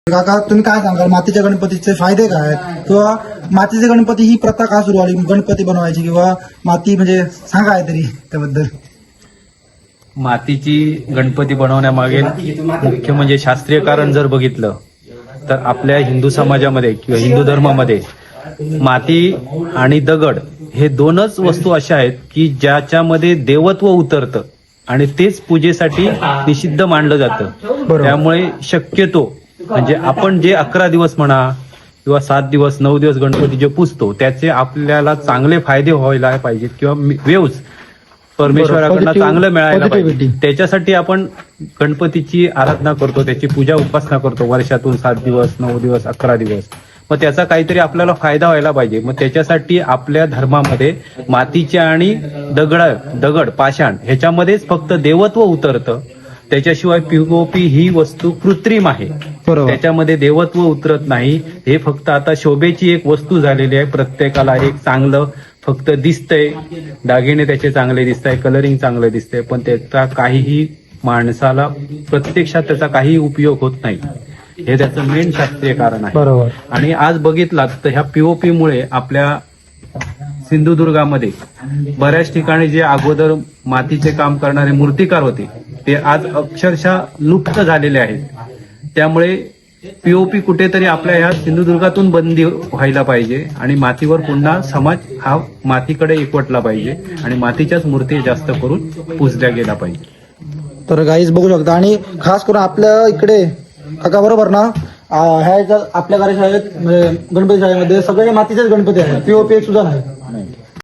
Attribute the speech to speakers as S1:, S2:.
S1: काका तुम्ही काय सांगाल मातीच्या गणपतीचे फायदे काय आहेत किंवा मातीचे गणपती ही प्रथा का सुरू आली गणपती बनवायची किंवा माती म्हणजे सांगा तरी त्याबद्दल.
S2: मातीची गणपती बनवण्यामागे मुख्य म्हणजे शास्त्रीय कारण जर बघितलं तर आपल्या हिंदू समाजामध्ये किंवा हिंदू धर्मामध्ये माती आणि दगड हे दोनच वस्तू अशा आहेत की ज्याच्यामध्ये देवत्व उतरतं आणि तेच पूजेसाठी निषिद्ध मानलं जातं. त्यामुळे शक्यतो म्हणजे आपण जे 11 दिवस म्हणा किंवा 7 दिवस 9 दिवस गणपती जे पुजतो त्याचे आपल्याला चांगले फायदे व्हायला पाहिजेत किंवा वेव्ज परमेश्वराकडनं चांगलं मिळायला पाहिजे. त्याच्यासाठी आपण गणपतीची आराधना करतो, त्याची पूजा उपासना करतो वर्षातून 7 दिवस 9 दिवस 11 दिवस. मग त्याचा काहीतरी आपल्याला फायदा व्हायला पाहिजे. मग त्याच्यासाठी आपल्या धर्मामध्ये मातीच्या आणि दगड पाषाण ह्याच्यामध्येच फक्त देवत्व उतरतं. त्याच्याशिवाय पीओपी ही वस्तू कृत्रिम आहे, त्याच्यामध्ये देवत्व उतरत नाही. हे फक्त आता शोभेची एक वस्तू झालेली आहे. प्रत्येकाला एक चांगलं फक्त दिसतंय, दागिने त्याचे चांगले दिसतंय, कलरिंग चांगलं दिसतंय, पण त्याचा काहीही माणसाला प्रत्यक्षात त्याचा काही उपयोग होत नाही. हे त्याचं मेन शास्त्रीय कारण आहे.
S1: बरोबर.
S2: आणि आज बघितलात तर ह्या पीओपी मुळे आपल्या सिंधुदुर्गामध्ये बऱ्याच ठिकाणी जे अगोदर मातीचे काम करणारे मूर्तिकार होते ते आज अक्षरशः लुप्त झालेले आहेत. त्यामुळे पीओपी कुठेतरी आपल्या ह्या सिंधुदुर्गातून बंदी व्हायला पाहिजे आणि मातीवर पुन्हा समाज हा मातीकडे एकवटला पाहिजे आणि मातीच्याच मूर्ती जास्त करून पुजल्या गेला पाहिजे.
S1: तर गाईज बघू शकता आणि खास करून आपल्या इकडे काका बरोबर ना ह्या आपल्या कार्यशाळेत म्हणजे गणपती शाळेमध्ये सगळे मातीचेच गणपती आहेत, पीओपी सुद्धा नाही.